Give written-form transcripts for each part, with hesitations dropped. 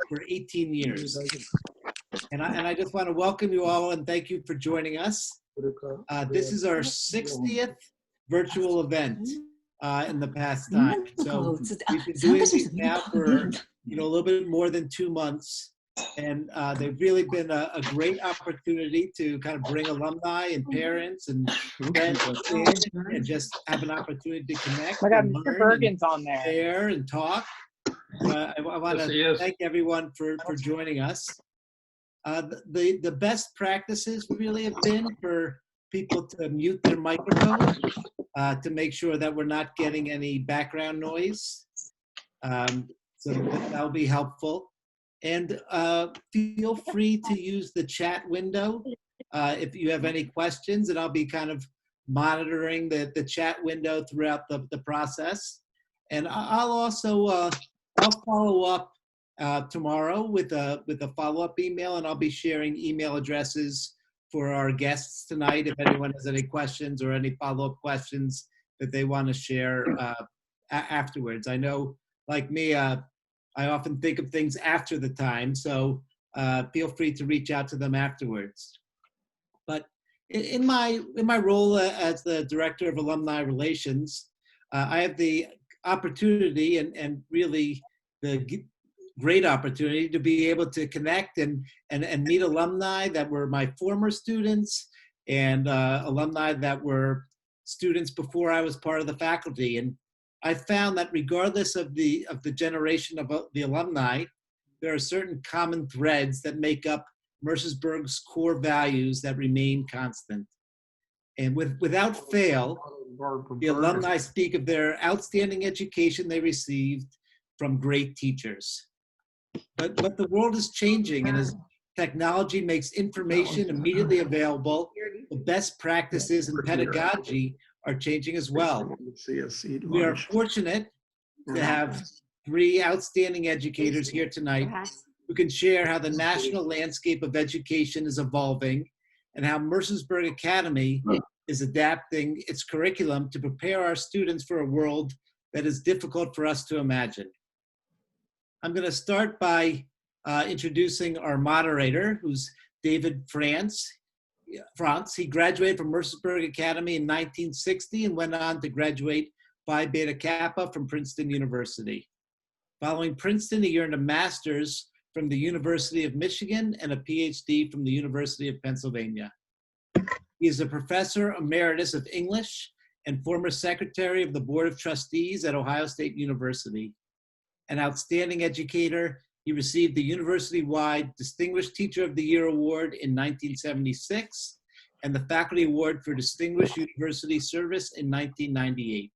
for 18 years. And I just want to welcome you all and thank you for joining us. This is our 60th virtual event in the past time. So we've been doing these now for a little bit more than 2 months. And they've really been a great opportunity to kind of bring alumni and parents and friends in and just have an opportunity to connect. I got Mr. Bergen's on there. Share and talk. I want to thank everyone for joining us. The best practices really have been for people to mute their microphone to make sure that we're not getting any background noise. So that'll be helpful. And feel free to use the chat window if you have any questions, and I'll be kind of monitoring the chat window throughout the process. And I'll also I'll follow up tomorrow with a follow-up email, and I'll be sharing email addresses for our guests tonight if anyone has any questions or any follow-up questions that they want to share afterwards. I know, like me, I often think of things after the time, so feel free to reach out to them afterwards. But in my role as the Director of Alumni Relations, I have the opportunity and really the great opportunity to be able to connect and meet alumni that were my former students and alumni that were students before I was part of the faculty. And I found that regardless of the generation of the alumni, there are certain common threads that make up Mercersburg's core values that remain constant. And without fail, the alumni speak of their outstanding education they received from great teachers. But the world is changing, and as technology makes information immediately available, the best practices in pedagogy are changing as well. We are fortunate to have 3 outstanding educators here tonight who can share how the national landscape of education is evolving and how Mercersburg Academy is adapting its curriculum to prepare our students for a world that is difficult for us to imagine. I'm going to start by introducing our moderator, who's David Frantz. He graduated from Mercersburg Academy in 1960 and went on to graduate Phi Beta Kappa from Princeton University. Following Princeton, he earned a master's from the University of Michigan and a PhD from the University of Pennsylvania. He is a professor emeritus of English and former secretary of the Board of Trustees at Ohio State University. An outstanding educator, he received the university-wide Distinguished Teacher of the Year Award in 1976 and the Faculty Award for Distinguished University Service in 1998.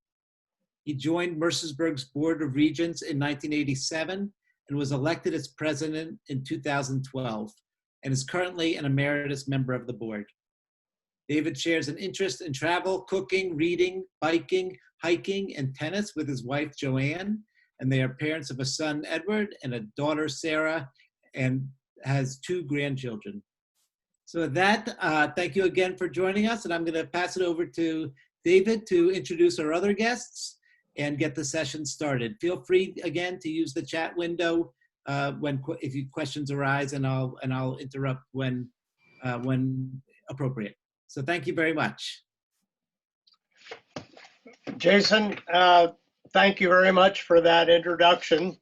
He joined Mercersburg's Board of Regents in 1987 and was elected as president in 2012 and is currently an emeritus member of the board. David shares an interest in travel, cooking, reading, biking, hiking, and tennis with his wife, Joanne, and they are parents of a son, Edward, and a daughter, Sarah, and has 2 grandchildren. So with that, thank you again for joining us, and I'm going to pass it over to David to introduce our other guests and get the session started. Feel free, again, to use the chat window if questions arise, and I'll interrupt when appropriate. So thank you very much. Jason, thank you very much for that introduction.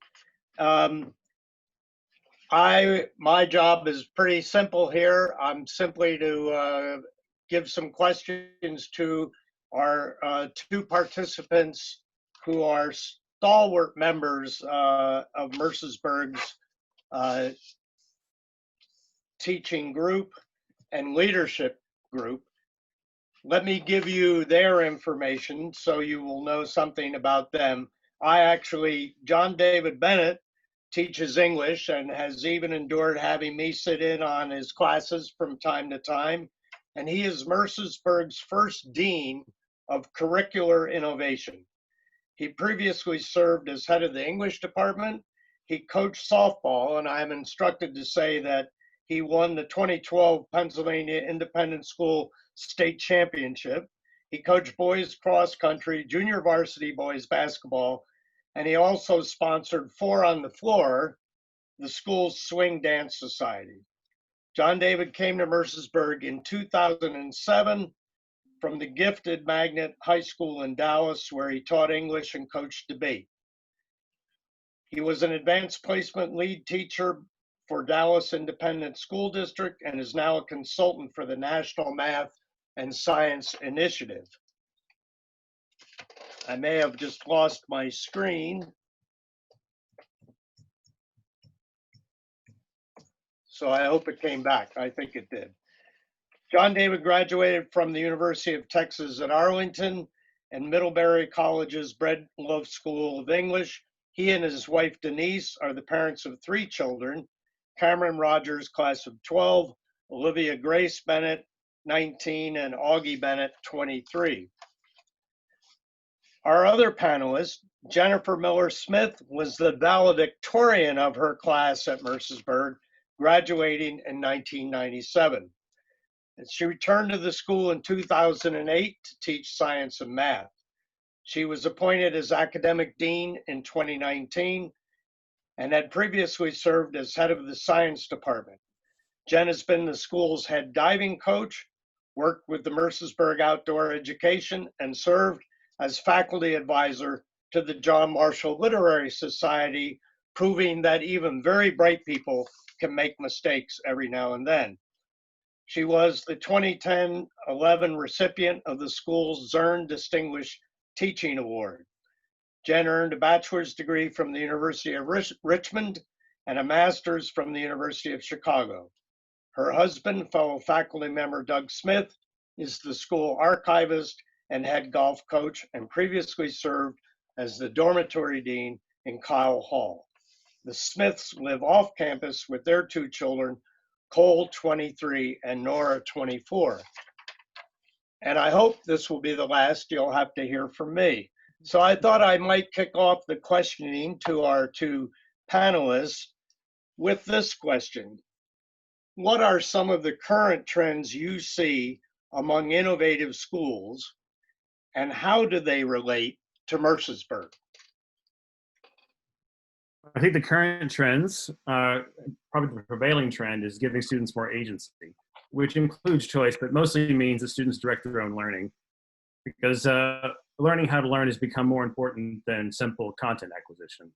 My job is pretty simple here. I'm simply to give some questions to our 2 participants who are stalwart members of Mercersburg's teaching group and leadership group. Let me give you their information so you will know something about them. John David Bennett teaches English and has even endured having me sit in on his classes from time to time. And he is Mercersburg's first dean of curricular innovation. He previously served as head of the English department. He coached softball, and I'm instructed to say that he won the 2012 Pennsylvania Independent School State Championship. He coached boys cross country, junior varsity boys basketball, and he also sponsored Four on the Floor, the school's swing dance society. John David came to Mercersburg in 2007 from the gifted Magnet High School in Dallas, where he taught English and coached debate. He was an advanced placement lead teacher for Dallas Independent School District and is now a consultant for the National Math and Science Initiative. I may have just lost my screen. So I hope it came back. I think it did. John David graduated from the University of Texas at Arlington and Middlebury College's Breedlove School of English. He and his wife Denise are the parents of 3 children: Cameron Rogers, class of 12, Olivia Grace Bennett, 19, and Augie Bennett, 23. Our other panelist, Jennifer Miller Smith, was the valedictorian of her class at Mercersburg, graduating in 1997. She returned to the school in 2008 to teach science and math. She was appointed as academic dean in 2019 and had previously served as head of the science department. Jen has been the school's head diving coach, worked with the Mercersburg Outdoor Education, and served as faculty advisor to the John Marshall Literary Society, proving that even very bright people can make mistakes every now and then. She was the 2010-11 recipient of the school's Zern Distinguished Teaching Award. Jen earned a bachelor's degree from the University of Richmond and a master's from the University of Chicago. Her husband, fellow faculty member Doug Smith, is the school archivist and head golf coach, and previously served as the dormitory dean in Kyle Hall. The Smiths live off campus with their 2 children, Cole, 23, and Nora, 24. And I hope this will be the last you'll have to hear from me. So I thought I might kick off the questioning to our 2 panelists with this question. What are some of the current trends you see among innovative schools, and how do they relate to Mercersburg? I think the current trends, probably the prevailing trend, is giving students more agency, which includes choice, but mostly means that students direct their own learning, because learning how to learn has become more important than simple content acquisition.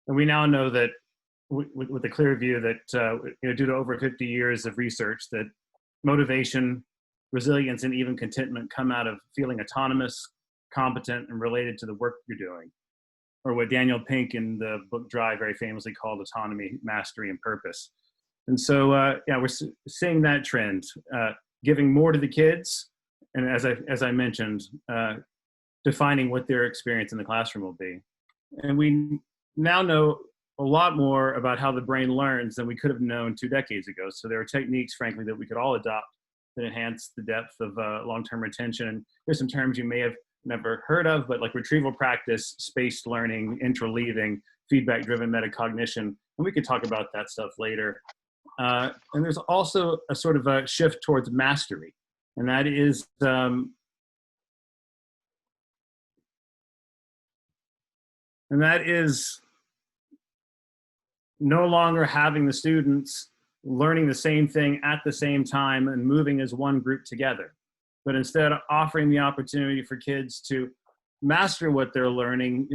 And we now know that with a clear view that due to over 50 years of research, that motivation, resilience, and even contentment come out of feeling autonomous, competent, and related to the work you're doing, or what Daniel Pink in the book Drive very famously called autonomy, mastery, and purpose. And so, we're seeing that trend, giving more to the kids, and as I mentioned, defining what their experience in the classroom will be. And we now know a lot more about how the brain learns than we could have known 2 decades ago. So there are techniques, frankly, that we could all adopt that enhance the depth of long-term retention. And there's some terms you may have never heard of, but like retrieval practice, spaced learning, interleaving, feedback-driven metacognition, and we could talk about that stuff later. And there's also a sort of a shift towards mastery, and that is no longer having the students learning the same thing at the same time and moving as one group together, but instead offering the opportunity for kids to master what they're learning.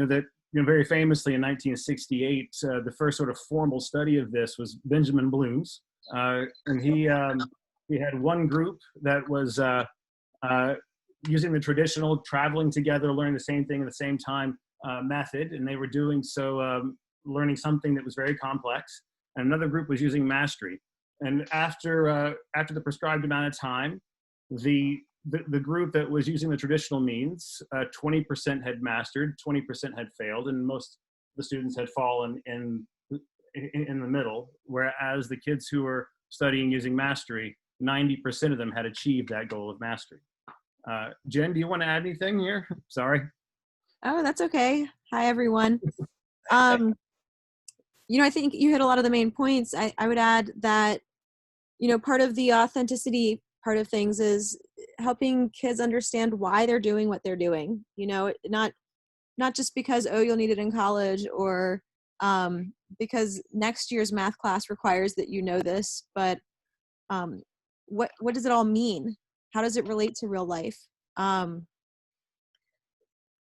Very famously in 1968, the first sort of formal study of this was Benjamin Bloom's, and he had one group that was using the traditional traveling together, learning the same thing at the same time method, and they were doing so learning something that was very complex. And another group was using mastery. And after the prescribed amount of time, the group that was using the traditional means, 20% had mastered, 20% had failed, and most of the students had fallen in the middle, whereas the kids who were studying using mastery, 90% of them had achieved that goal of mastery. Jen, do you want to add anything here? Sorry. Oh, that's okay. Hi, everyone. I think you hit a lot of the main points. I would add that, part of the authenticity part of things is helping kids understand why they're doing what they're doing. Not not just because, oh, you'll need it in college, or because next year's math class requires that you know this, but what does it all mean? How does it relate to real life? How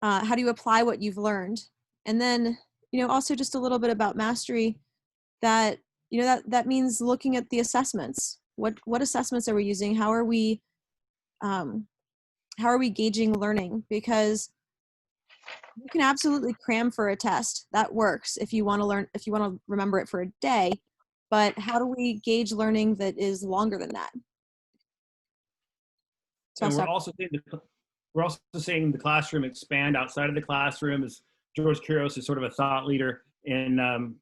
do you apply what you've learned? And then, also just a little bit about mastery, that, that means looking at the assessments. What assessments are we using? How are we gauging learning? Because you can absolutely cram for a test. That works if you want to learn, if you want to remember it for a day. But how do we gauge learning that is longer than that? So and we're also seeing the classroom expand outside of the classroom. As George Couros is sort of a thought leader in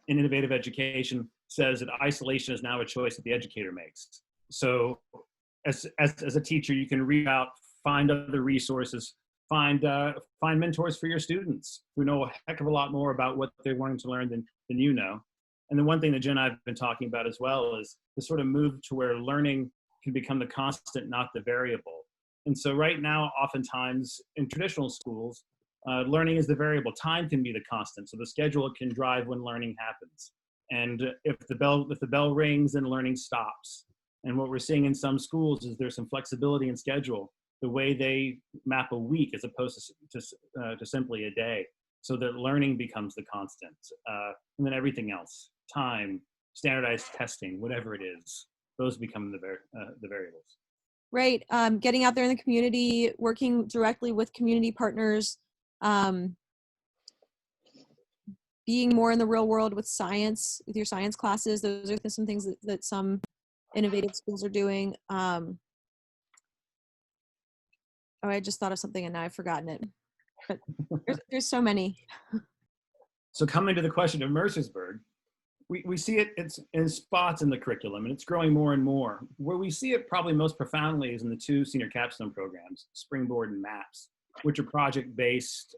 innovative education, says that isolation is now a choice that the educator makes. So as a teacher, you can read out, find other resources, find mentors for your students who know a heck of a lot more about what they're wanting to learn than you know. And the one thing that Jen and I have been talking about as well is the sort of move to where learning can become the constant, not the variable. And so right now, oftentimes in traditional schools, learning is the variable. Time can be the constant. So the schedule can drive when learning happens. And if the bell rings, then learning stops. And what we're seeing in some schools is there's some flexibility in schedule, the way they map a week as opposed to simply a day, so that learning becomes the constant. And then everything else, time, standardized testing, whatever it is, those become the variables. Right. Getting out there in the community, working directly with community partners, being more in the real world with science, with your science classes. Those are some things that some innovative schools are doing. Oh, I just thought of something and now I've forgotten it. But there's so many. So coming to the question of Mercersburg, we see it's in spots in the curriculum, and it's growing more and more. Where we see it probably most profoundly is in the two senior capstone programs, Springboard and MAPS, which are project-based.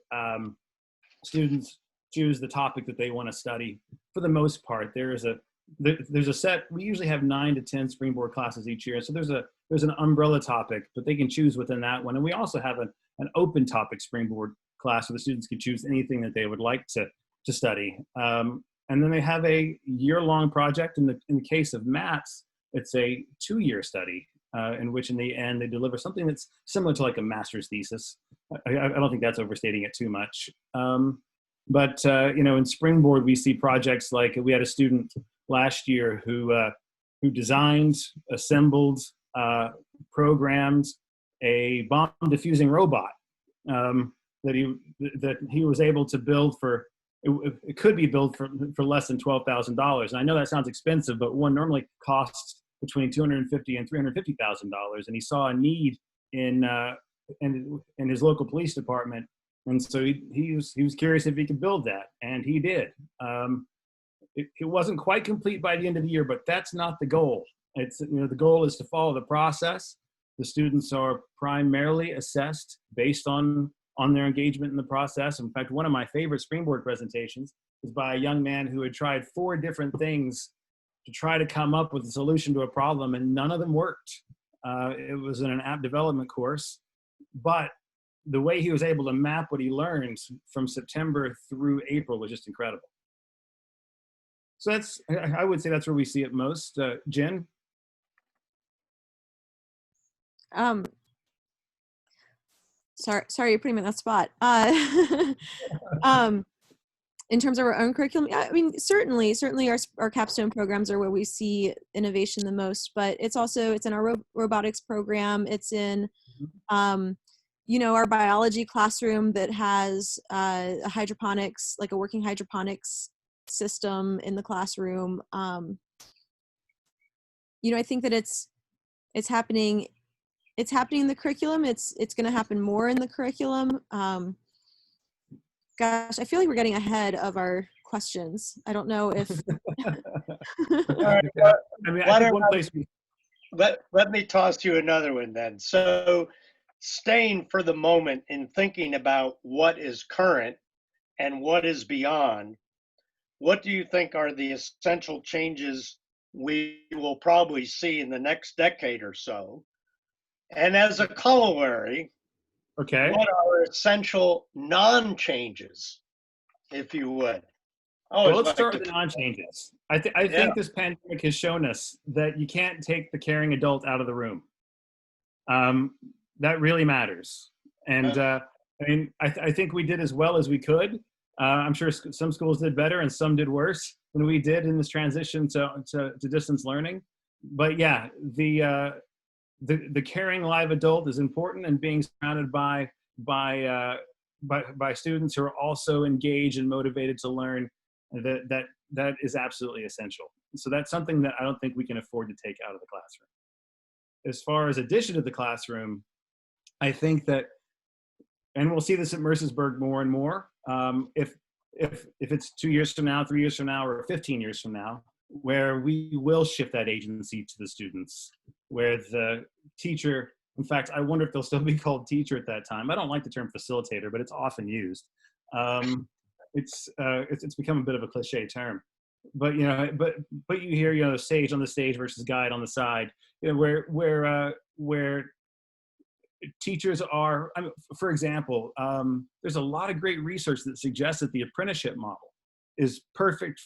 Students choose the topic that they want to study. For the most part, there's a set. We usually have 9 to 10 Springboard classes each year, so there's an umbrella topic, but they can choose within that one. And we also have an open topic Springboard class where the students can choose anything that they would like to study. And then they have a year-long project. In the case of MAPS, it's a 2-year study in which in the end they deliver something that's similar to like a master's thesis. I don't think that's overstating it too much. But in Springboard, we see projects like we had a student last year who designed, assembled, programmed a bomb diffusing robot that he was able to build for. It could be built for less than $12,000. And I know that sounds expensive, but one normally costs between $250,000 and $350,000. And he saw a need in his local police department, and so he was curious if he could build that, and he did. It wasn't quite complete by the end of the year, but that's not the goal. It's the goal is to follow the process. The students are primarily assessed based on their engagement in the process. In fact, one of my favorite Springboard presentations was by a young man who had tried 4 different things to try to come up with a solution to a problem, and none of them worked. It was in an app development course, but the way he was able to map what he learned from September through April was just incredible. So I would say that's where we see it most. Jen? Sorry, you're putting me on that spot. In terms of our own curriculum, I mean, certainly our capstone programs are where we see innovation the most, but it's in our robotics program. It's in, our biology classroom that has a hydroponics, like a working hydroponics system in the classroom. I think that it's happening. It's happening in the curriculum. It's going to happen more in the curriculum. Gosh, I feel like we're getting ahead of our questions. I don't know if. Let me toss you another one then. So, staying for the moment in thinking about what is current and what is beyond, what do you think are the essential changes we will probably see in the next decade or so? And as a corollary, Okay. What are essential non-changes, if you would? Well, let's start with the non-changes. I think this pandemic has shown us that you can't take the caring adult out of the room. That really matters. And I mean, I think we did as well as we could. I'm sure some schools did better and some did worse than we did in this transition to distance learning. But yeah, the caring live adult is important, and being surrounded by students who are also engaged and motivated to learn, that is absolutely essential. So that's something that I don't think we can afford to take out of the classroom. As far as addition to the classroom, I think that, and we'll see this at Mercersburg more and more, if it's 2 years from now, 3 years from now, or 15 years from now, where we will shift that agency to the students, where the teacher, in fact, I wonder if they'll still be called teacher at that time. I don't like the term facilitator, but it's often used. It's become a bit of a cliche term. But but you hear sage on the stage versus guide on the side. Where teachers are. I mean, for example, there's a lot of great research that suggests that the apprenticeship model is perfect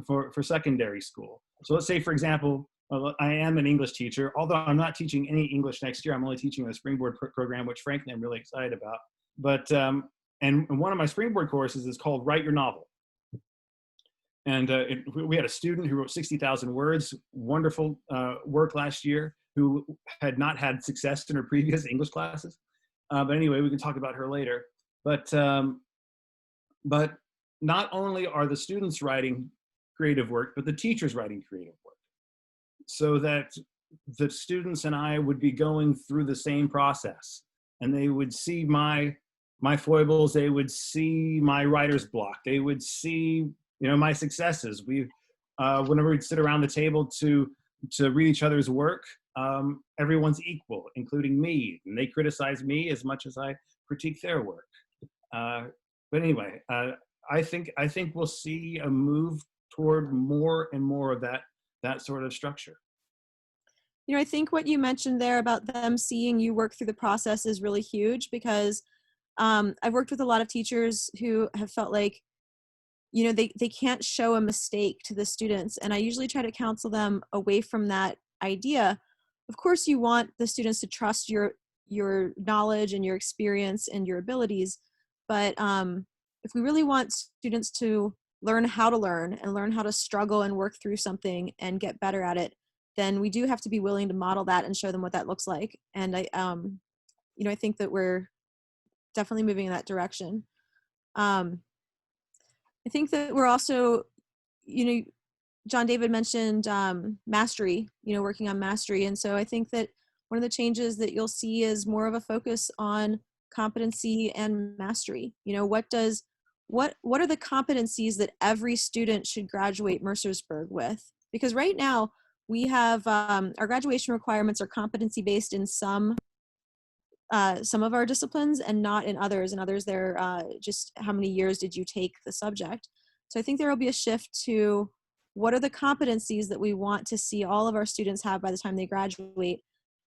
for secondary school. So let's say, for example, I am an English teacher, although I'm not teaching any English next year. I'm only teaching a Springboard program, which frankly I'm really excited about. But and one of my Springboard courses is called Write Your Novel. And we had a student who wrote 60,000 words, wonderful work last year, who had not had success in her previous English classes. But anyway, we can talk about her later. But not only are the students writing creative work, but the teachers writing creative work. So that the students and I would be going through the same process, and they would see my foibles, they would see my writer's block, they would see my successes. Whenever we'd sit around the table to read each other's work, everyone's equal, including me, and they criticize me as much as I critique their work. But anyway, I think we'll see a move toward more and more of that sort of structure. I think what you mentioned there about them seeing you work through the process is really huge, because I've worked with a lot of teachers who have felt like they can't show a mistake to the students. And I usually try to counsel them away from that idea. Of course, you want the students to trust your knowledge and your experience and your abilities. But if we really want students to learn how to learn and learn how to struggle and work through something and get better at it, then we do have to be willing to model that and show them what that looks like. And I think that we're definitely moving in that direction. I think that we're also, John David mentioned mastery, working on mastery. And so I think that one of the changes that you'll see is more of a focus on competency and mastery. What are the competencies that every student should graduate Mercersburg with? Because right now we have our graduation requirements are competency based in some of our disciplines and not in others. In others, they're just how many years did you take the subject. So I think there will be a shift to what are the competencies that we want to see all of our students have by the time they graduate.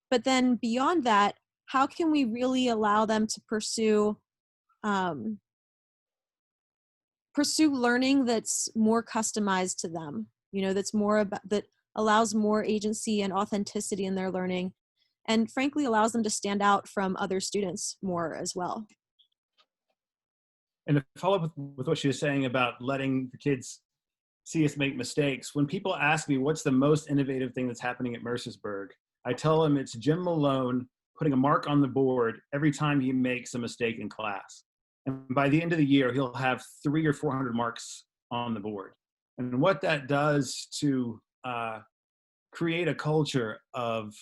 But then beyond that, how can we really allow them to pursue learning that's more customized to them, that's more about, that allows more agency and authenticity in their learning, and frankly allows them to stand out from other students more as well. And to follow up with what she was saying about letting the kids see us make mistakes, when people ask me what's the most innovative thing that's happening at Mercersburg, I tell them it's Jim Malone putting a mark on the board every time he makes a mistake in class. And by the end of the year, he'll have 300 or 400 marks on the board. And what that does to create a culture of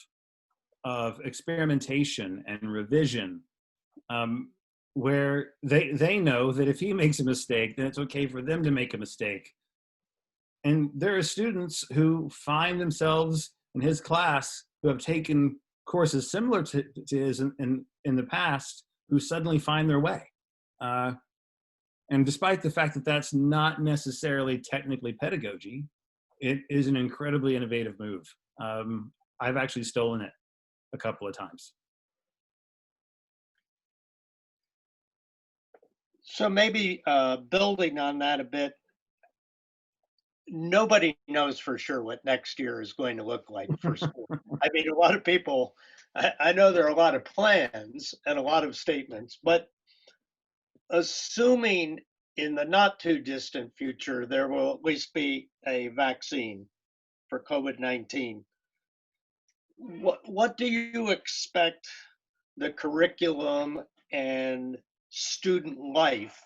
experimentation and revision, where they know that if he makes a mistake, then it's okay for them to make a mistake. And there are students who find themselves in his class who have taken courses similar to his in the past, who suddenly find their way. And despite the fact that that's not necessarily technically pedagogy, it is an incredibly innovative move. I've actually stolen it a couple of times. So maybe building on that a bit, nobody knows for sure what next year is going to look like for school. I mean, a lot of people, I know there are a lot of plans and a lot of statements, but assuming in the not too distant future, there will at least be a vaccine for COVID-19. What do you expect the curriculum and student life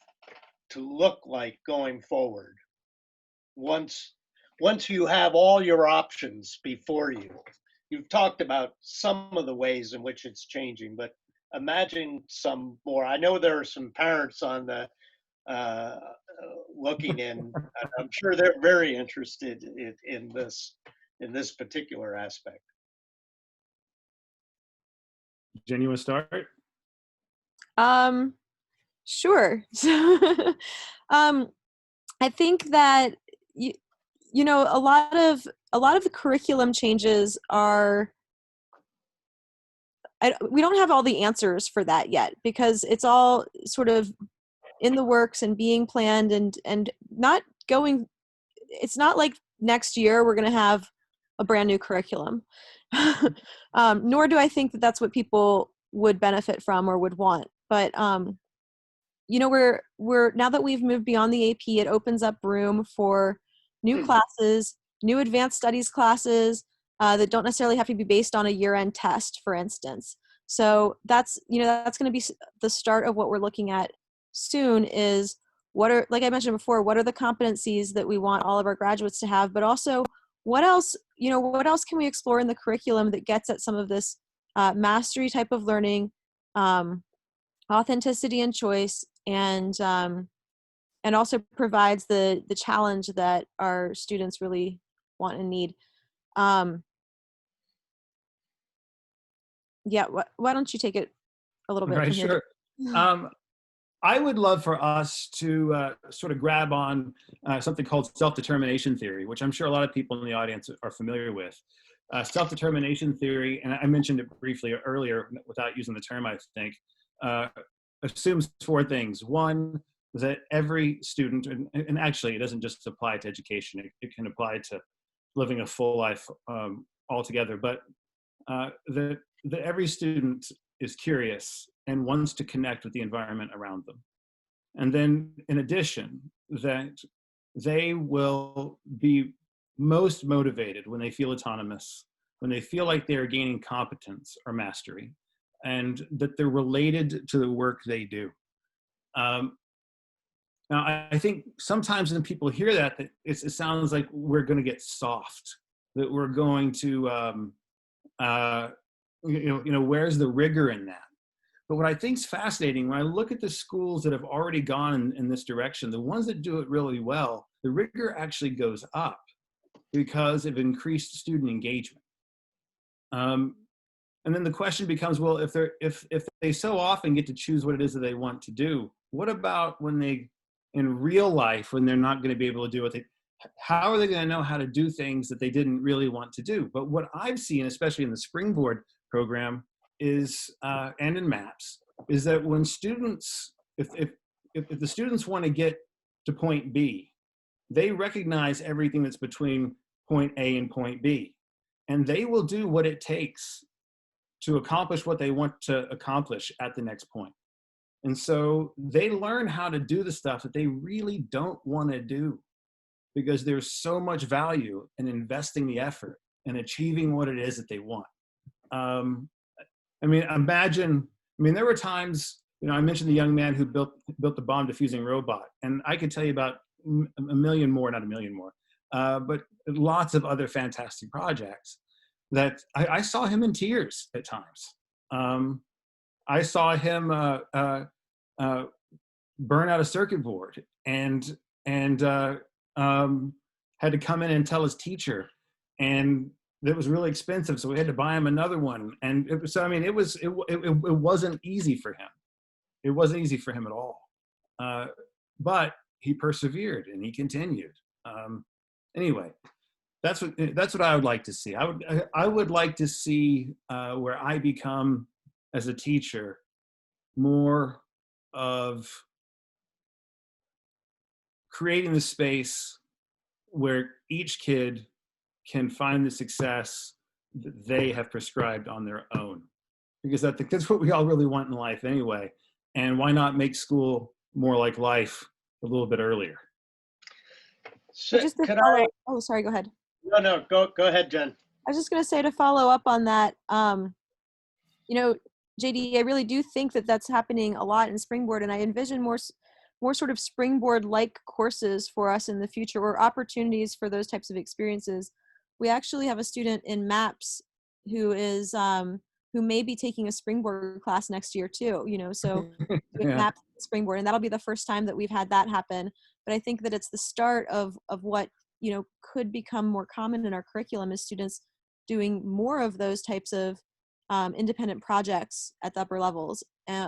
to look like going forward once you have all your options before you? You've talked about some of the ways in which it's changing, but imagine some more. I know there are some parents on the looking in, and I'm sure they're very interested in this particular aspect. Jen, you want to start? Sure. I think that you know a lot of the curriculum changes are. We don't have all the answers for that yet because it's all sort of in the works and being planned and not going. It's not like next year we're going to have a brand new curriculum. Nor do I think that that's what people would benefit from or would want. But you know, we're now that we've moved beyond the AP, it opens up room for new classes, new advanced studies classes that don't necessarily have to be based on a year-end test, for instance. So that's going to be the start of what we're looking at soon. Is what are, like I mentioned before, what are the competencies that we want all of our graduates to have, but also what else can we explore in the curriculum that gets at some of this mastery type of learning, authenticity and choice, and also provides the challenge that our students really want and need. Yeah, why don't you take it a little bit Right, from here? sure. I would love for us to sort of grab on something called self-determination theory, which I'm sure a lot of people in the audience are familiar with. Self-determination theory, and I mentioned it briefly earlier without using the term, I think, assumes four things. One, that every student, and actually it doesn't just apply to education, it can apply to living a full life altogether, but that every student is curious and wants to connect with the environment around them. And then in addition, that they will be most motivated when they feel autonomous, when they feel like they're gaining competence or mastery, and that they're related to the work they do. Now, I think sometimes when people hear that, it sounds like we're going to get soft, that we're going to, where's the rigor in that? But what I think is fascinating, when I look at the schools that have already gone in this direction, the ones that do it really well, the rigor actually goes up because of increased student engagement. And then the question becomes, well, if they so often get to choose what it is that they want to do, what about when they, in real life, when they're not going to be able to do what how are they going to know how to do things that they didn't really want to do? But what I've seen, especially in the Springboard program, is, and in MAPS, is that when students, if the students want to get to point B, they recognize everything that's between point A and point B, and they will do what it takes to accomplish what they want to accomplish at the next point. And so they learn how to do the stuff that they really don't want to do, because there's so much value in investing the effort and achieving what it is that they want. There were times, I mentioned the young man who built the bomb diffusing robot, and I could tell you about not a million more, but lots of other fantastic projects that I saw him in tears at times. I saw him burn out a circuit board and had to come in and tell his teacher, and it was really expensive, so we had to buy him another one. And it wasn't easy for him. It wasn't easy for him at all. But he persevered and he continued. Anyway, that's what I would like to see. I would like to see where I become, as a teacher, more of creating the space where each kid can find the success that they have prescribed on their own. Because I think that's what we all really want in life anyway. And why not make school more like life a little bit earlier? So, Just to could follow, I? oh, sorry, go ahead. No, go ahead, Jen. I was just going to say, to follow up on that, you know, JD, I really do think that that's happening a lot in Springboard, and I envision more sort of Springboard-like courses for us in the future, or opportunities for those types of experiences. We actually have a student in MAPS who is who may be taking a Springboard class next year too. You know, so with Yeah. MAPS Springboard, and that'll be the first time that we've had that happen. But I think that it's the start of what, you know, could become more common in our curriculum, is students doing more of those types of independent projects at the upper levels.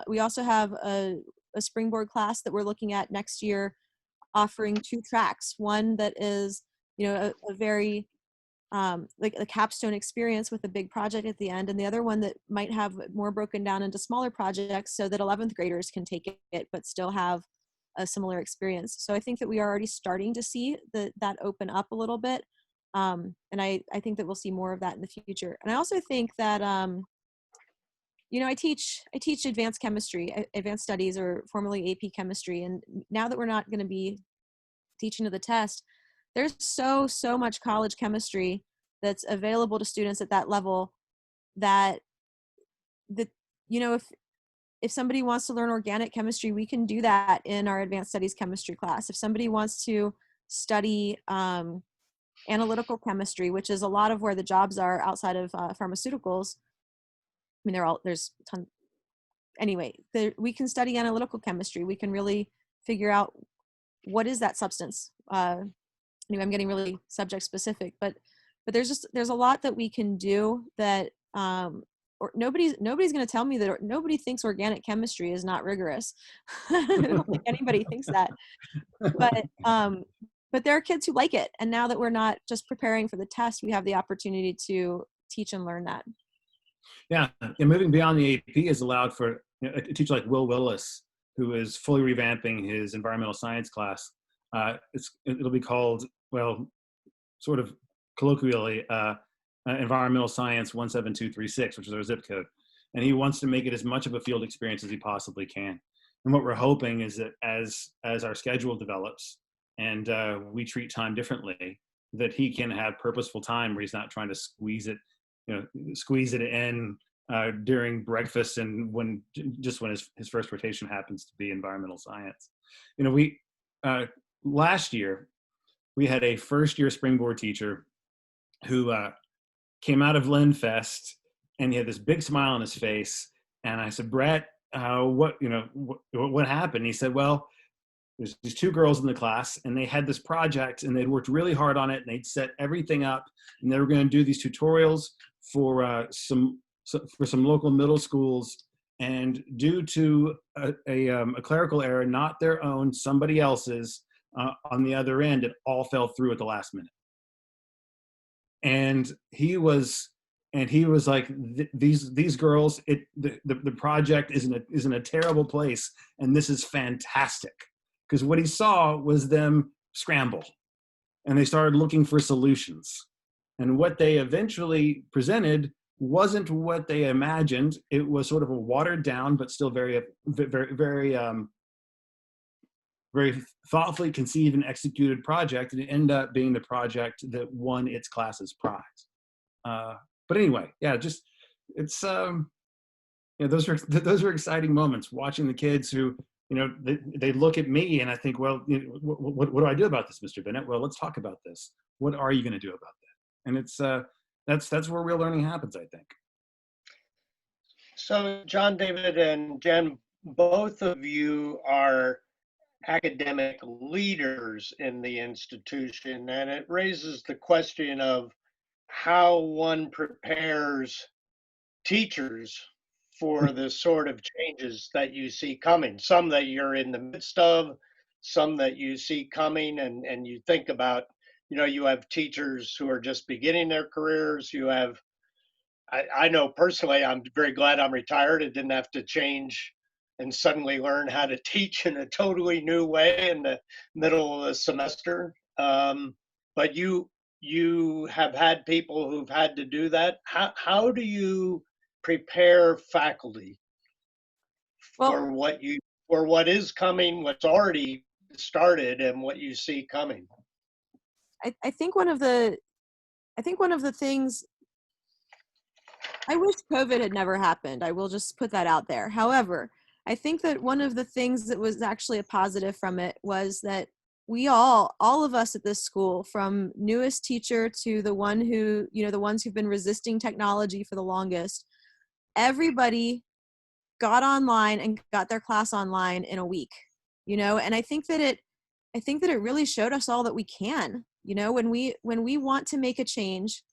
We also have a Springboard class that we're looking at next year, offering 2 tracks. One that is, you know, a very like a capstone experience with a big project at the end, and the other one that might have more broken down into smaller projects so that 11th graders can take it but still have a similar experience. So I think that we are already starting to see that open up a little bit. And I think that we'll see more of that in the future. And I also think that, you know, I teach advanced chemistry, advanced studies, or formerly AP chemistry. And now that we're not going to be teaching to the test, there's so much college chemistry that's available to students at that level that you know, if somebody wants to learn organic chemistry, we can do that in our advanced studies chemistry class. If somebody wants to study analytical chemistry, which is a lot of where the jobs are outside of pharmaceuticals, I mean, there's a ton. Anyway, we can study analytical chemistry. We can really figure out what is that substance. Anyway, I'm getting really subject specific, but there's a lot that we can do that. Or nobody's going to tell me that nobody thinks organic chemistry is not rigorous. I don't think anybody thinks that, but there are kids who like it. And now that we're not just preparing for the test, we have the opportunity to teach and learn that. Yeah, and moving beyond the AP has allowed for, you know, a teacher like Will Willis, who is fully revamping his environmental science class. It'll be called, well, sort of colloquially, Environmental Science 17236, which is our zip code. And he wants to make it as much of a field experience as he possibly can. And what we're hoping is that as our schedule develops and we treat time differently, that he can have purposeful time where he's not trying to squeeze it in during breakfast and when his first rotation happens to be environmental science. You know, we last year we had a first-year Springboard teacher who came out of LendFest, and he had this big smile on his face. And I said, Brett, what happened? He said, well, there's these 2 girls in the class, and they had this project, and they'd worked really hard on it, and they'd set everything up, and they were going to do these tutorials for some local middle schools. And due to a clerical error, not their own, somebody else's, on the other end, it all fell through at the last minute. And he was like, these girls, the project is in a terrible place, and this is fantastic. Because what he saw was them scramble, and they started looking for solutions. And what they eventually presented wasn't what they imagined. It was sort of a watered down, but still very thoughtfully conceived and executed project, and it ended up being the project that won its class's prize. But anyway, yeah, just it's those are exciting moments, watching the kids who, you know, they look at me and I think, well, you know, what do I do about this, Mr. Bennett? Well, let's talk about this. What are you going to do about that? And it's that's where real learning happens, I think. So John, David, and Jen, both of you are academic leaders in the institution, and it raises the question of how one prepares teachers for the sort of changes that you see coming, some that you're in the midst of, some that you see coming, and you think about, you know, you have teachers who are just beginning their careers. You have, I know personally, I'm very glad I'm retired. It didn't have to change and suddenly learn how to teach in a totally new way in the middle of the semester. But you have had people who've had to do that. How do you prepare faculty for what is coming, what's already started, and what you see coming? I think one of the things, I wish COVID had never happened. I will just put that out there. However, I think that one of the things that was actually a positive from it was that we all of us at this school, from newest teacher to the one who, the ones who've been resisting technology for the longest, everybody got online and got their class online in a week, and I think that it really showed us all that we can, when we want to make a change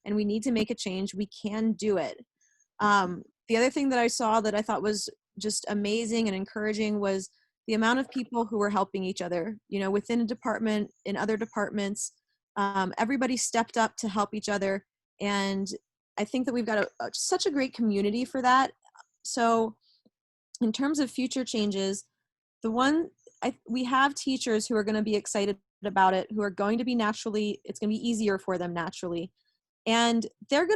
and we need to make a change, we can do it. The other thing that I saw that I thought was just amazing and encouraging was the amount of people who were helping each other, within a department, in other departments. Everybody stepped up to help each other. And I think that we've got such a great community for that. So in terms of future changes, we have teachers who are going to be excited about it, who are going to be it's going to be easier for them naturally. And they're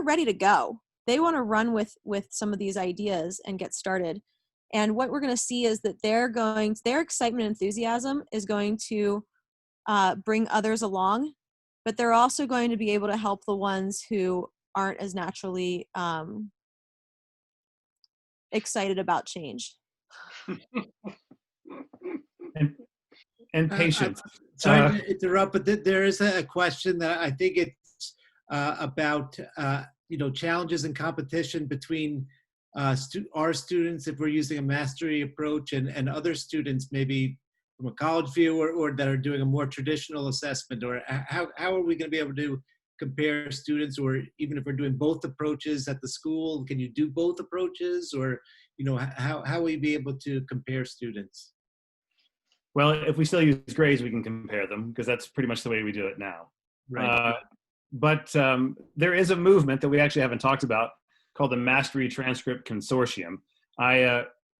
ready to go. They want to run with some of these ideas and get started. And what we're going to see is that their excitement and enthusiasm is going to bring others along, but they're also going to be able to help the ones who aren't as naturally excited about change. And patience. Sorry to interrupt, but there is a question that I think it's about challenges and competition between our students, if we're using a mastery approach, and other students maybe from a college view or that are doing a more traditional assessment, or how are we going to be able to compare students, or even if we're doing both approaches at the school, can you do both approaches, or how will you be able to compare students? Well, if we still use grades, we can compare them, because that's pretty much the way we do it now. Right. But there is a movement that we actually haven't talked about called the Mastery Transcript Consortium.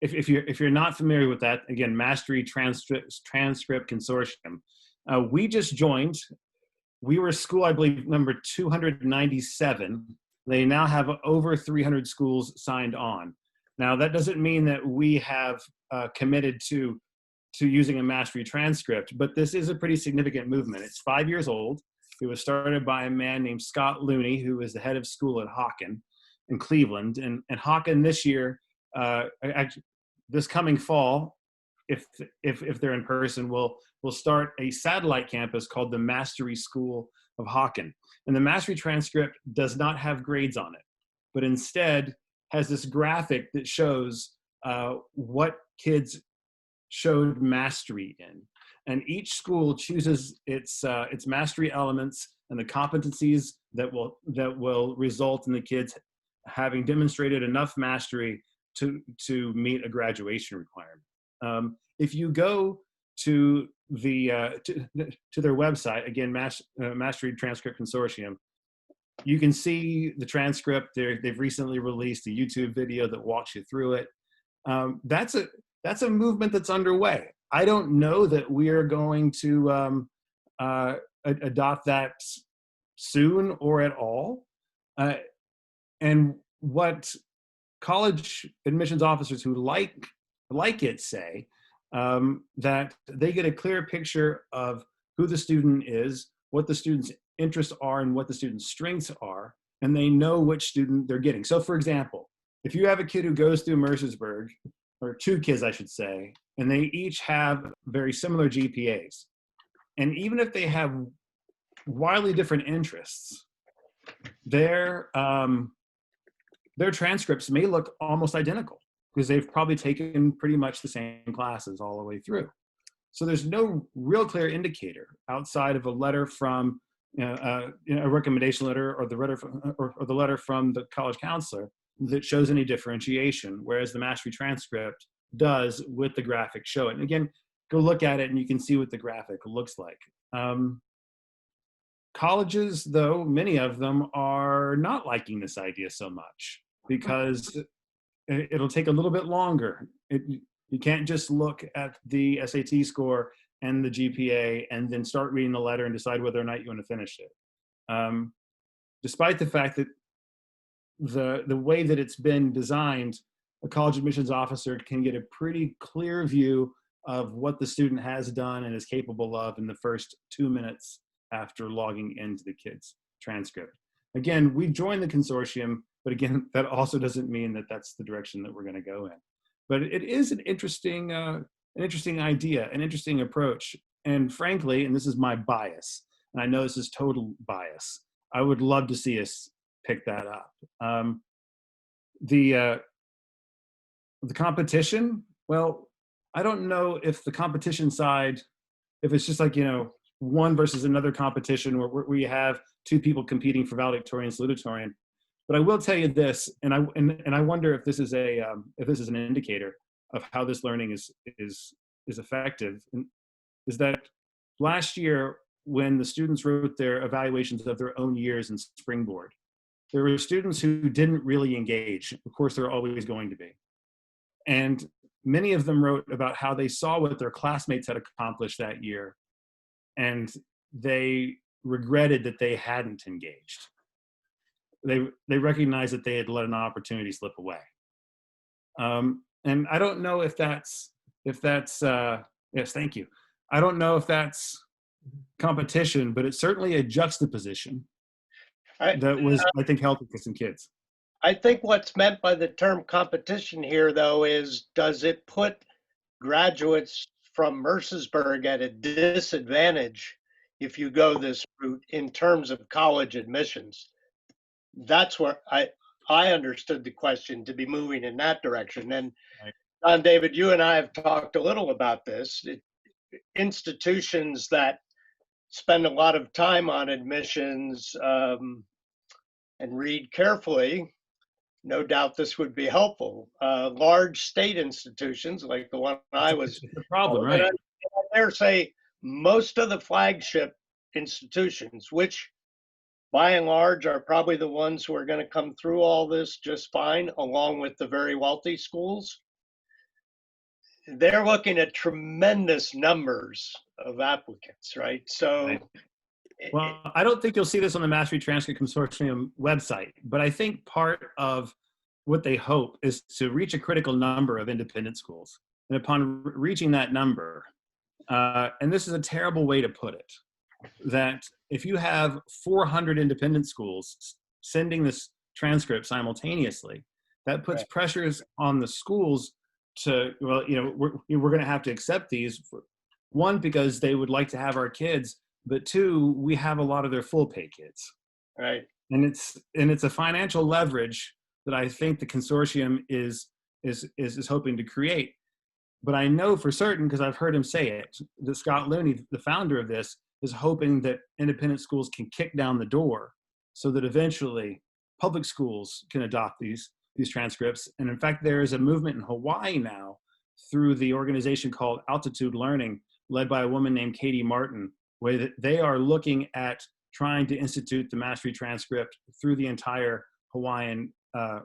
If you're not familiar with that, again, Mastery Transcript Consortium. We just joined. We were school, I believe, number 297. They now have over 300 schools signed on. Now, that doesn't mean that we have committed to using a mastery transcript, but this is a pretty significant movement. It's 5 years old. It was started by a man named Scott Looney, who is the head of school at Hawken in Cleveland. And Hawken this year, this coming fall, if they're in person, will start a satellite campus called the Mastery School of Hawken. And the Mastery Transcript does not have grades on it, but instead has this graphic that shows what kids showed mastery in. And each school chooses its mastery elements and the competencies that will result in the kids having demonstrated enough mastery to meet a graduation requirement. If you go to their website, again, Mastery Transcript Consortium, you can see the transcript. They've recently released a YouTube video that walks you through it. That's a movement that's underway. I don't know that we are going to adopt that soon or at all. And what college admissions officers who like it say, that they get a clear picture of who the student is, what the student's interests are, and what the student's strengths are, and they know which student they're getting. So for example, if you have a kid who goes through Mercersburg, or two kids, I should say, and they each have very similar GPAs, and even if they have wildly different interests, their transcripts may look almost identical, because they've probably taken pretty much the same classes all the way through. So there's no real clear indicator outside of a letter from a recommendation letter, or the letter from the college counselor, that shows any differentiation, whereas the mastery transcript does with the graphic show it. And again, go look at it and you can see what the graphic looks like. Colleges, though, many of them are not liking this idea so much, because it'll take a little bit longer. You can't just look at the SAT score and the GPA and then start reading the letter and decide whether or not you want to finish it. Despite the fact that the way that it's been designed, a college admissions officer can get a pretty clear view of what the student has done and is capable of in the first 2 minutes after logging into the kid's transcript. Again, we joined the consortium, but again, that also doesn't mean that that's the direction that we're going to go in. But it is an interesting idea, an interesting approach. And frankly, and this is my bias, and I know this is total bias, I would love to see us pick that up. The competition, well, I don't know if the competition side, if it's just like, one versus another competition where you have two people competing for valedictorian and salutatorian. But I will tell you this, and I wonder if this is an indicator of how this learning is effective, and is that last year when the students wrote their evaluations of their own years in Springboard, there were students who didn't really engage. Of course, there are always going to be. And many of them wrote about how they saw what their classmates had accomplished that year, and they regretted that they hadn't engaged. They recognized that they had let an opportunity slip away. And I don't know if that's yes, thank you. I don't know if that's competition, but it's certainly a juxtaposition that was, I think, healthy for some kids. I think what's meant by the term competition here, though, is does it put graduates from Mercersburg at a disadvantage if you go this route in terms of college admissions? That's where I understood the question to be moving in that direction. And right. John David, you and I have talked a little about this. Institutions that spend a lot of time on admissions and read carefully, no doubt this would be helpful. Large state institutions like the one I was. It's the problem, right? I dare say most of the flagship institutions, which by and large are probably the ones who are going to come through all this just fine, along with the very wealthy schools, they're looking at tremendous numbers of applicants, right? So, right. Well, I don't think you'll see this on the Mastery Transcript Consortium website, but I think part of what they hope is to reach a critical number of independent schools. And upon reaching that number, and this is a terrible way to put it, that if you have 400 independent schools sending this transcript simultaneously, that puts right. pressures on the schools to, well, we're going to have to accept these, one, because they would like to have our kids, but two, we have a lot of their full pay kids. Right. And it's a financial leverage that I think the consortium is hoping to create. But I know for certain, because I've heard him say it, that Scott Looney, the founder of this, is hoping that independent schools can kick down the door so that eventually public schools can adopt these transcripts. And in fact, there is a movement in Hawaii now through the organization called Altitude Learning, led by a woman named Katie Martin, where they are looking at trying to institute the Mastery Transcript through the entire Hawaiian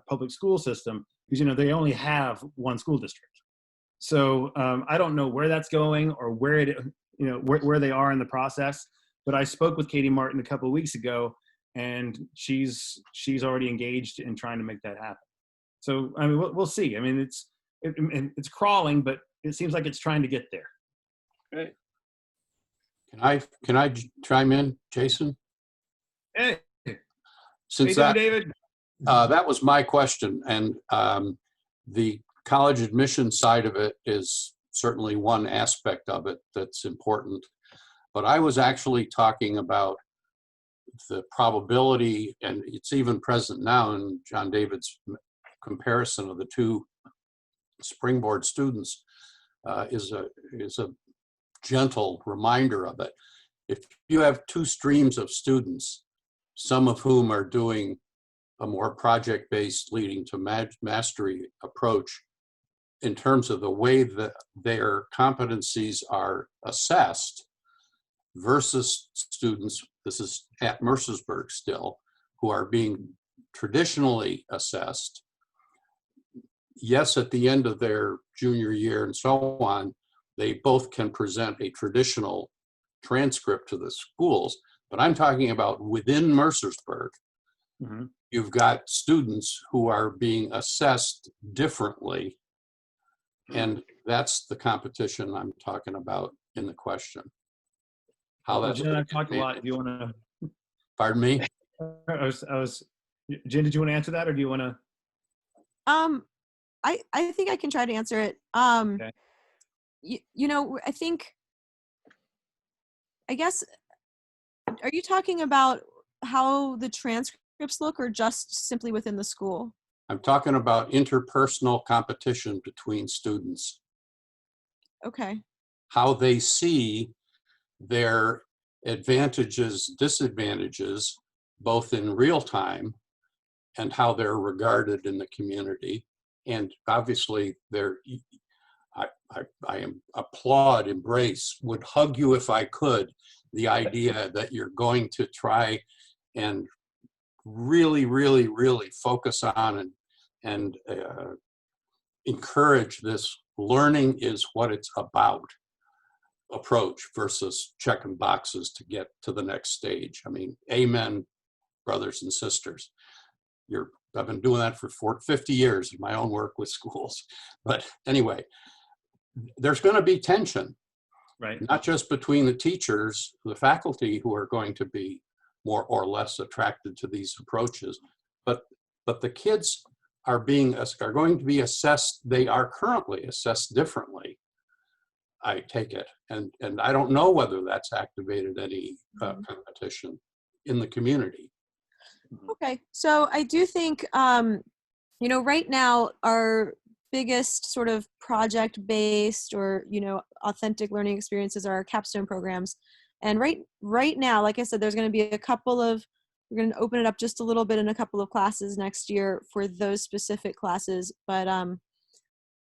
public school system, because they only have one school district. So I don't know where that's going or where where they are in the process. But I spoke with Katie Martin a couple of weeks ago, and she's already engaged in trying to make that happen. So I mean, we'll see. I mean, it's crawling, but it seems like it's trying to get there. Right. Can I chime in, Jason? Hey, Since how you doing, David? That was my question, and the college admission side of it is certainly one aspect of it that's important. But I was actually talking about the probability, and it's even present now in John David's comparison of the two Springboard students, is a gentle reminder of it. If you have two streams of students, some of whom are doing a more project-based leading to mastery approach in terms of the way that their competencies are assessed versus students, this is at Mercersburg still, who are being traditionally assessed, yes, at the end of their junior year and so on, they both can present a traditional transcript to the schools, but I'm talking about within Mercersburg. Mm-hmm. You've got students who are being assessed differently, and that's the competition I'm talking about in the question. How Well, that's Jen, I've talked a lot. Do you want to? Pardon me? Jen, did you want to answer that, or do you want to? I think I can try to answer it. Okay. You know, I guess, are you talking about how the transcripts look, or just simply within the school? I'm talking about interpersonal competition between students. Okay. How they see their advantages, disadvantages, both in real time and how they're regarded in the community. And obviously I applaud, embrace, would hug you if I could, the idea that you're going to try and really, really, really focus on and encourage this learning is what it's about approach versus checking boxes to get to the next stage. I mean, amen, brothers and sisters. I've been doing that for 50 years in my own work with schools. But anyway, there's going to be tension, Right? Not just between the teachers, the faculty who are going to be more or less attracted to these approaches, but the kids are going to be assessed. They are currently assessed differently, I take it, and I don't know whether that's activated any competition in the community. Okay, so I do think, you know, right now our biggest sort of project-based or, you know, authentic learning experiences are our capstone programs. And right now, like I said, there's going to be we're going to open it up just a little bit in a couple of classes next year for those specific classes. But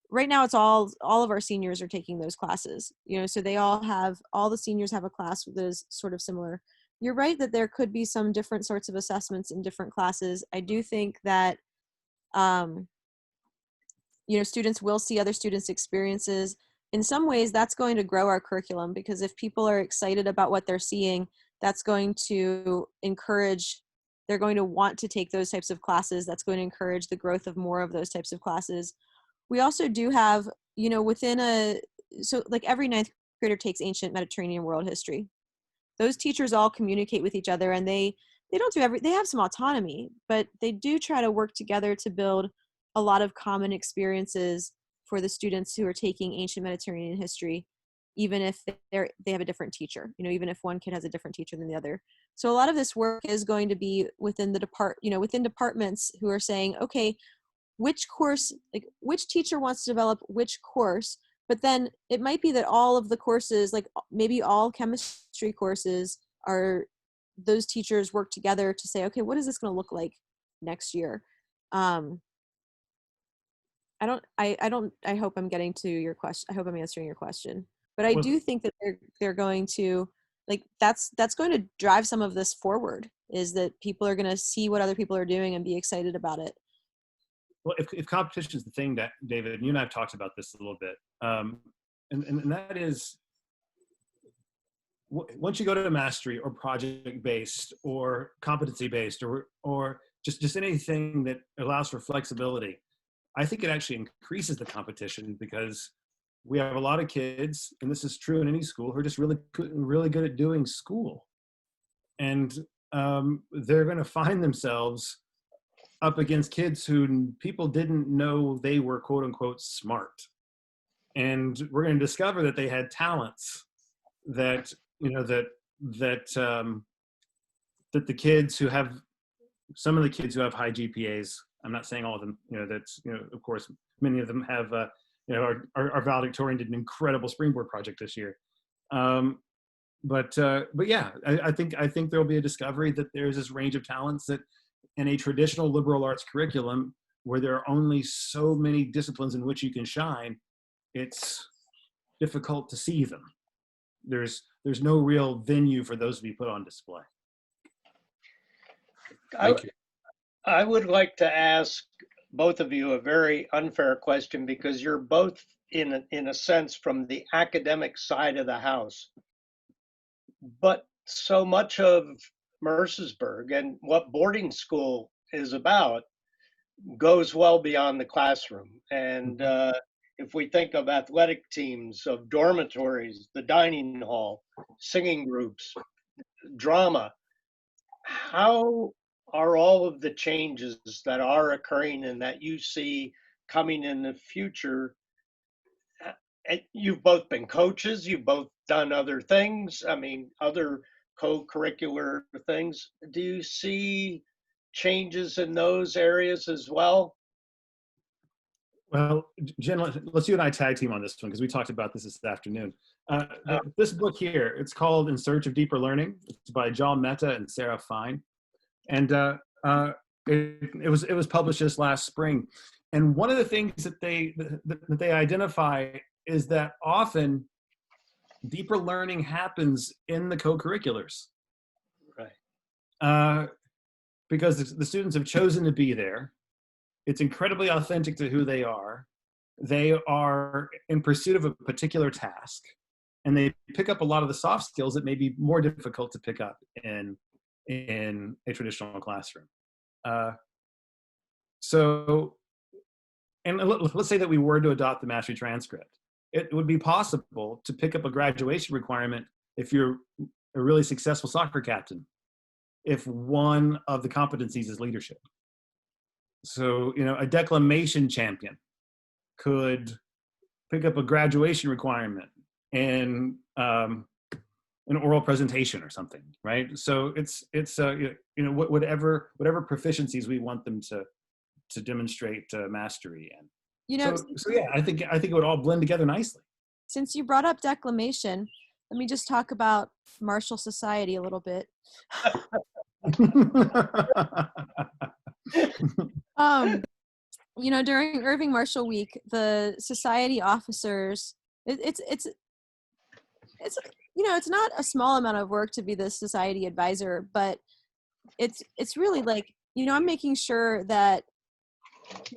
right now it's all of our seniors are taking those classes, you know, so all the seniors have a class that is sort of similar. You're right that there could be some different sorts of assessments in different classes. I do think that, you know, students will see other students' experiences. In some ways, that's going to grow our curriculum, because if people are excited about what they're seeing, that's going to encourage, they're going to want to take those types of classes. That's going to encourage the growth of more of those types of classes. We also do have, you know, so like every ninth grader takes ancient Mediterranean world history. Those teachers all communicate with each other, and they don't do they have some autonomy, but they do try to work together to build a lot of common experiences for the students who are taking ancient Mediterranean history, even if they have a different teacher, you know, even if one kid has a different teacher than the other. So a lot of this work is going to be within within departments who are saying, okay, which teacher wants to develop which course. But then it might be that all of the courses, like maybe all chemistry courses, those teachers work together to say, okay, what is this going to look like next year? I hope I'm getting to your question. I hope I'm answering your question. But I do think that they're going to, like, that's going to drive some of this forward, is that people are going to see what other people are doing and be excited about it. Well, if competition is the thing, that David, you and I have talked about this a little bit, and that is, once you go to mastery or project-based or competency-based or just anything that allows for flexibility, I think it actually increases the competition, because we have a lot of kids, and this is true in any school, who are just really good at doing school, and they're going to find themselves up against kids who people didn't know they were quote unquote smart. And we're going to discover that they had talents that, you know, that the kids who have, some of the kids who have high GPAs, I'm not saying all of them, you know, that's, you know, of course, many of them have, you know, our valedictorian did an incredible springboard project this year. But yeah, I think there'll be a discovery that there's this range of talents that, in a traditional liberal arts curriculum where there are only so many disciplines in which you can shine, it's difficult to see them. There's no real venue for those to be put on display. I would like to ask both of you a very unfair question because you're both in a sense from the academic side of the house. But so much of Mercersburg and what boarding school is about goes well beyond the classroom. And if we think of athletic teams, of dormitories, the dining hall, singing groups, drama, how are all of the changes that are occurring and that you see coming in the future? You've both been coaches, you've both done other things, I mean, other co-curricular things. Do you see changes in those areas as well? Well, Jen, let's you and I tag team on this one because we talked about this afternoon. This book here, it's called In Search of Deeper Learning. It's by John Mehta and Sarah Fine. And it was published this last spring. And one of the things that they identify is that often deeper learning happens in the co-curriculars. Right. Because the students have chosen to be there. It's incredibly authentic to who they are. They are in pursuit of a particular task, and they pick up a lot of the soft skills that may be more difficult to pick up in a traditional classroom. And let's say that we were to adopt the mastery transcript. It would be possible to pick up a graduation requirement if you're a really successful soccer captain, if one of the competencies is leadership. So, a declamation champion could pick up a graduation requirement and an oral presentation or something, right? So it's whatever proficiencies we want them to demonstrate mastery in. So yeah, I think it would all blend together nicely. Since you brought up declamation, let me just talk about Marshall Society a little bit. During Irving Marshall Week, the society officers, it's not a small amount of work to be the society advisor, but it's really like, I'm making sure that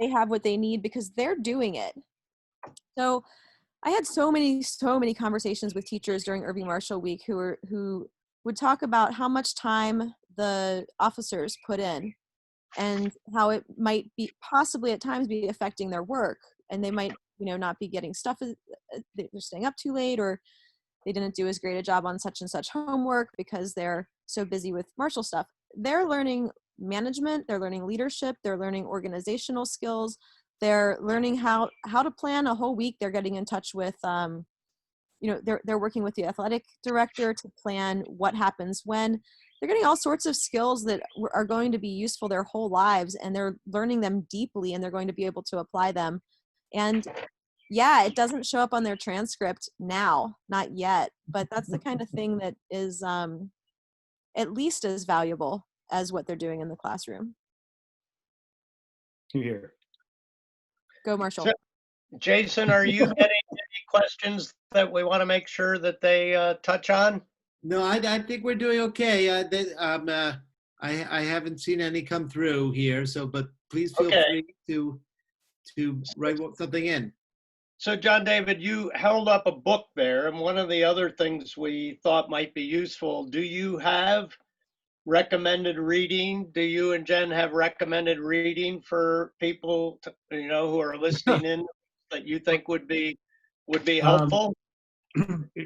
they have what they need because they're doing it. So I had so many conversations with teachers during Irving Marshall Week who would talk about how much time the officers put in and how it might be possibly at times be affecting their work, and they might not be getting stuff, they're staying up too late, or they didn't do as great a job on such and such homework because they're so busy with Marshall stuff. They're learning management, they're learning leadership, they're learning organizational skills, they're learning how to plan a whole week. They're getting in touch with they're working with the athletic director to plan what happens when. They're getting all sorts of skills that are going to be useful their whole lives, and they're learning them deeply, and they're going to be able to apply them. And yeah, it doesn't show up on their transcript now, not yet, but that's the kind of thing that is at least as valuable as what they're doing in the classroom. Here. Go, Marshall. So, Jason, are you getting any questions that we want to make sure that they touch on? No, I think we're doing okay. I haven't seen any come through here, but please feel free to write something in. So, John David, you held up a book there, and one of the other things we thought might be useful, do you have recommended reading? Do you and Jen have recommended reading for people who are listening in that you think would be helpful?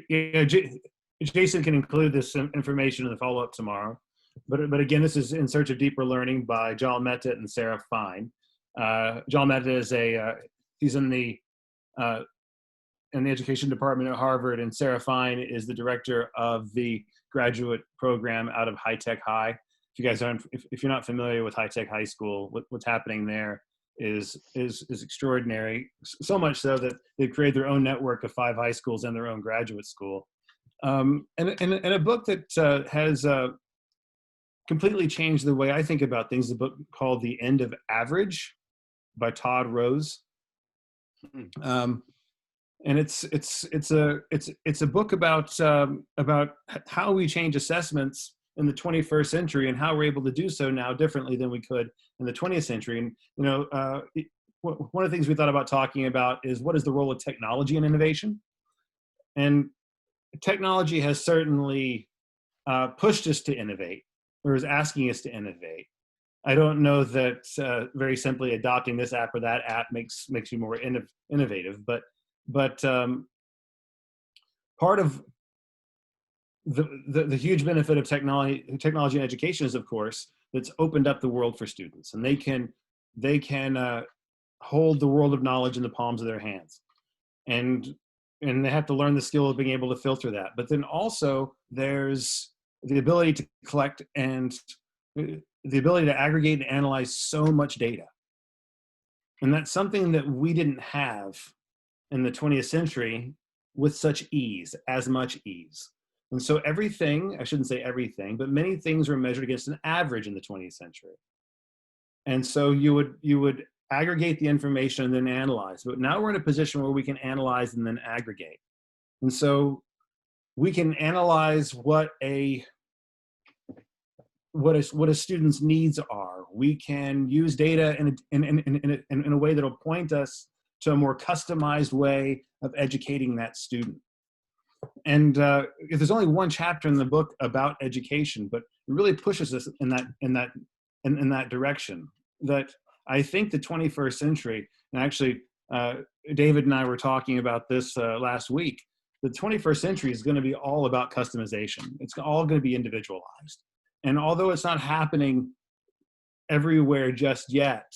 Yeah, Jason can include this information in the follow-up tomorrow. But again, this is In Search of Deeper Learning by John Mehta and Sarah Fine. John Mehta is he's in the education department at Harvard, and Sarah Fine is the director of the graduate program out of High Tech High. If you guys if you're not familiar with High Tech High School, what's happening there is extraordinary. So much so that they've created their own network of 5 high schools and their own graduate school. And a book that has completely changed the way I think about things. A book called The End of Average by Todd Rose. And it's a book about how we change assessments in the 21st century and how we're able to do so now differently than we could in the 20th century. And, one of the things we thought about talking about is what is the role of technology in innovation? And technology has certainly pushed us to innovate, or is asking us to innovate. I don't know that very simply adopting this app or that app makes you more innovative, but part of the huge benefit of technology and education is, of course, that's opened up the world for students, and they can hold the world of knowledge in the palms of their hands, and they have to learn the skill of being able to filter that. But then also there's the ability to collect and the ability to aggregate and analyze so much data, and that's something that we didn't have in the 20th century with such ease, as much ease. And so everything, I shouldn't say everything, but many things were measured against an average in the 20th century. And so you would aggregate the information and then analyze. But now we're in a position where we can analyze and then aggregate. And so we can analyze what a student's needs are. We can use data in a way that'll point us to a more customized way of educating that student. And if there's only one chapter in the book about education, but it really pushes us in that direction. That I think the 21st century, and actually David and I were talking about this last week, the 21st century is going to be all about customization. It's all going to be individualized. And although it's not happening everywhere just yet,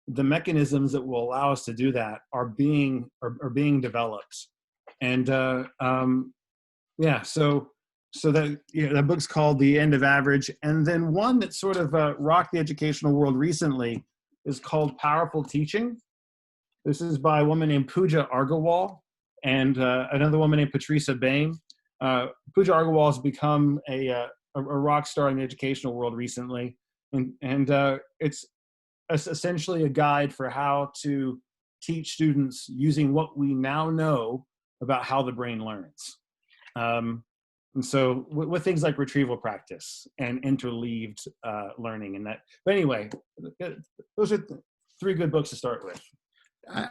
the mechanisms that will allow us to do that are being developed. And so that book's called The End of Average. And then one that sort of rocked the educational world recently is called Powerful Teaching. This is by a woman named Pooja Agarwal and another woman named Patricia Bain. Pooja Agarwal has become a rock star in the educational world recently. And it's essentially a guide for how to teach students using what we now know about how the brain learns. And so with things like retrieval practice and interleaved learning and that. But anyway, those are three good books to start with.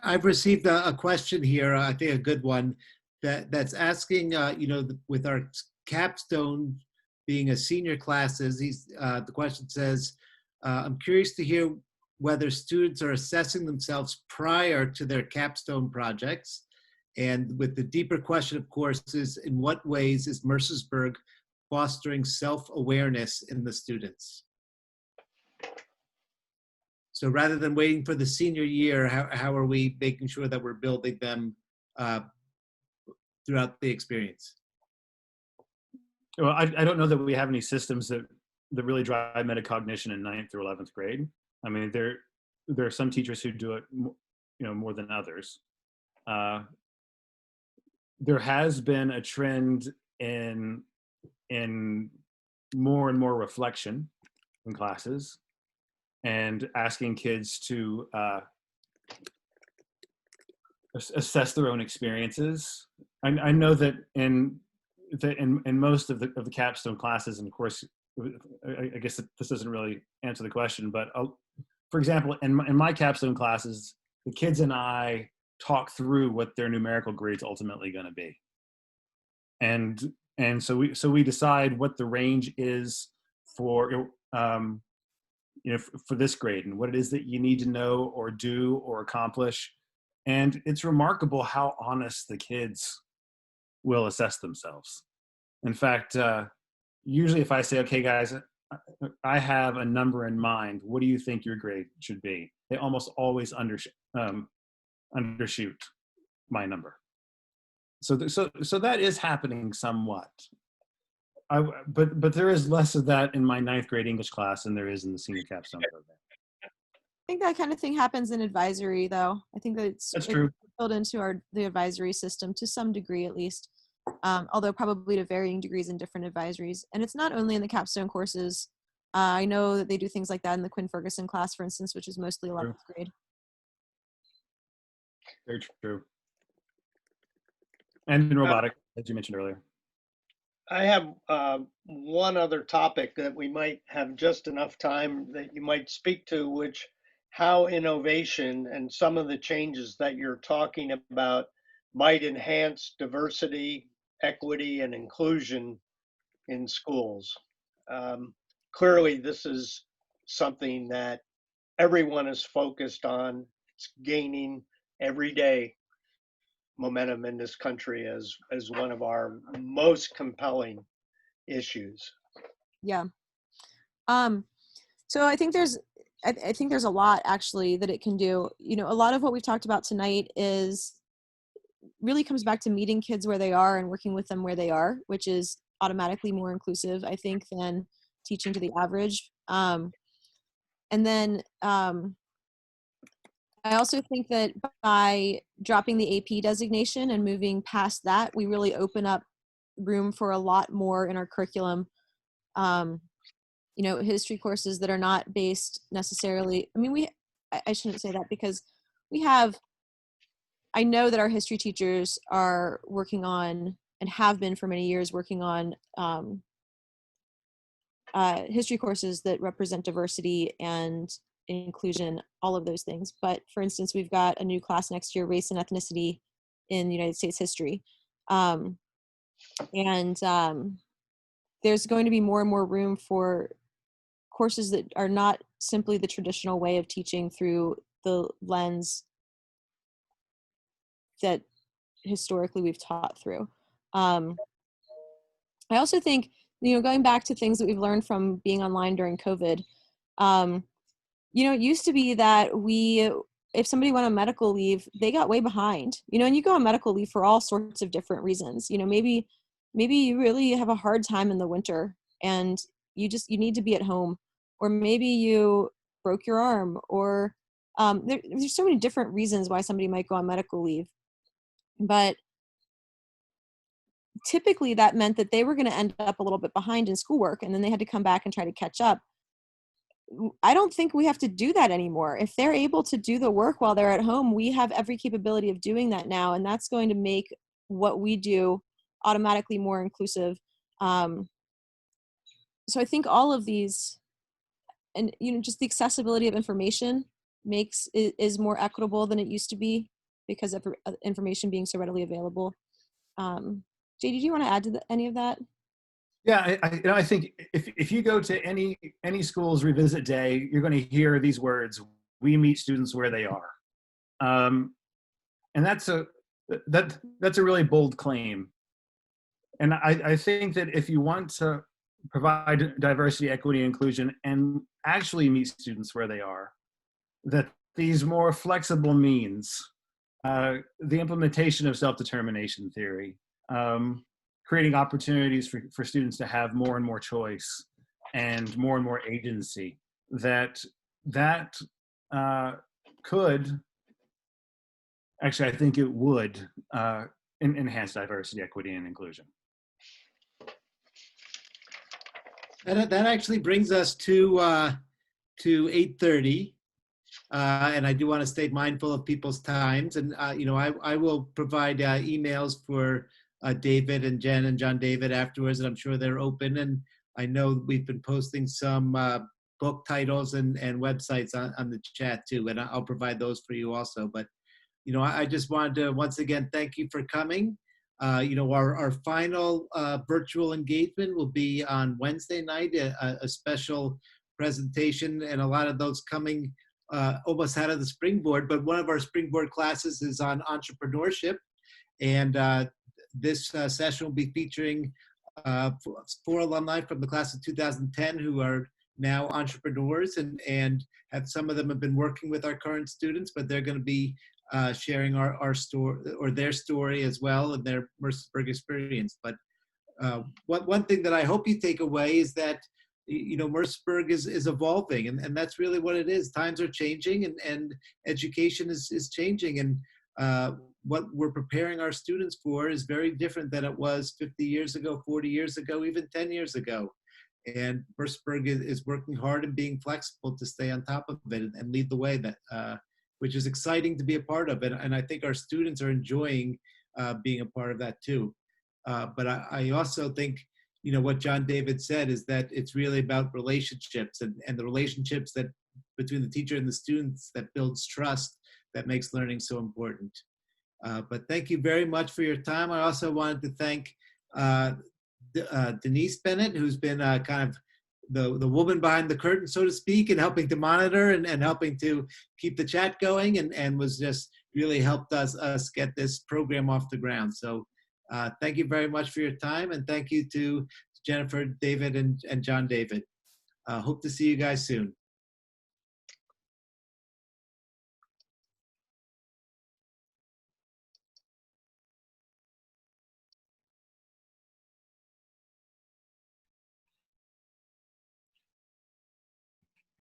I've received a question here, I think a good one, that's asking, with our capstone being a senior classes, the question says, I'm curious to hear whether students are assessing themselves prior to their capstone projects. And with the deeper question, of course, is in what ways is Mercersburg fostering self-awareness in the students? So rather than waiting for the senior year, how are we making sure that we're building them throughout the experience? Well, I don't know that we have any systems that really drive metacognition in 9th through 11th grade. I mean, there are some teachers who do it, more than others. There has been a trend in more and more reflection in classes and asking kids to assess their own experiences. I know that in most of the capstone classes, and of course, I guess this doesn't really answer the question, but for example, in my capstone classes, the kids and I talk through what their numerical grade's ultimately going to be, and so we decide what the range is for for this grade and what it is that you need to know or do or accomplish. And it's remarkable how honest the kids will assess themselves. In fact, usually if I say, okay, guys, I have a number in mind, what do you think your grade should be? They almost always undershoot my number. So that is happening somewhat. But there is less of that in my 9th grade English class than there is in the senior capstone program. I think that kind of thing happens in advisory, though. I think that's true. Built into the advisory system to some degree, at least, although probably to varying degrees in different advisories. And it's not only in the capstone courses. I know that they do things like that in the Quinn Ferguson class, for instance, which is mostly 11th grade. Very true. And in robotics, as you mentioned earlier. I have one other topic that we might have just enough time that you might speak to, which how innovation and some of the changes that you're talking about might enhance diversity, equity, and inclusion in schools. Clearly, this is something that everyone is focused on. It's gaining every day momentum in this country as one of our most compelling issues. Yeah. So I think I think there's a lot actually that it can do. You know, a lot of what we've talked about tonight is really comes back to meeting kids where they are and working with them where they are, which is automatically more inclusive, I think, than teaching to the average. And then I also think that by dropping the AP designation and moving past that, we really open up room for a lot more in our curriculum. You know, history courses that are not based necessarily, I mean, I shouldn't say that because I know that our history teachers are working on, and have been for many years, working on history courses that represent diversity and inclusion, all of those things. But for instance, we've got a new class next year, race and ethnicity in United States history. There's going to be more and more room for courses that are not simply the traditional way of teaching through the lens that historically we've taught through. I also think, you know, going back to things that we've learned from being online during COVID, you know, it used to be that if somebody went on medical leave, they got way behind, you know, and you go on medical leave for all sorts of different reasons. You know, maybe you really have a hard time in the winter and you need to be at home, or maybe you broke your arm, or there's so many different reasons why somebody might go on medical leave. But typically that meant that they were going to end up a little bit behind in schoolwork, and then they had to come back and try to catch up. I don't think we have to do that anymore. If they're able to do the work while they're at home, we have every capability of doing that now, and that's going to make what we do automatically more inclusive. So I think all of these, and you know, just the accessibility of information is more equitable than it used to be because of information being so readily available. JD, do you want to add to any of that? Yeah, I think if you go to any school's revisit day, you're going to hear these words: "We meet students where they are," and that's a really bold claim. And I think that if you want to provide diversity, equity, and inclusion, and actually meet students where they are, that these more flexible means, the implementation of self-determination theory, creating opportunities for students to have more and more choice and more agency, that could, actually, I think it would enhance diversity, equity, and inclusion. That actually brings us to 8:30. And I do want to stay mindful of people's times. And, you know, I will provide emails for David and Jen and John David afterwards, and I'm sure they're open. And I know we've been posting some book titles and websites on the chat too, and I'll provide those for you also. But, you know, I just wanted to once again thank you for coming. You know, our final virtual engagement will be on Wednesday night, a special presentation, and a lot of those coming almost out of the springboard. But one of our springboard classes is on entrepreneurship, and this session will be featuring 4 alumni from the class of 2010 who are now entrepreneurs, and some of them have been working with our current students, but they're going to be sharing our story, or their story as well, and their Mercersburg experience. But one thing that I hope you take away is that, you know, Mercersburg is evolving, and that's really what it is. Times are changing, and education is changing, and what we're preparing our students for is very different than it was 50 years ago, 40 years ago, even 10 years ago. And Mercersburg is working hard and being flexible to stay on top of it and lead the way, that which is exciting to be a part of it. And I think our students are enjoying being a part of that too. But I also think, you know, what John David said is that it's really about relationships and the relationships that between the teacher and the students that builds trust that makes learning so important. But thank you very much for your time. I also wanted to thank Denise Bennett, who's been kind of the woman behind the curtain, so to speak, and helping to monitor and helping to keep the chat going, and was just really helped us get this program off the ground. So thank you very much for your time, and thank you to Jennifer, David, and John David. Hope to see you guys soon.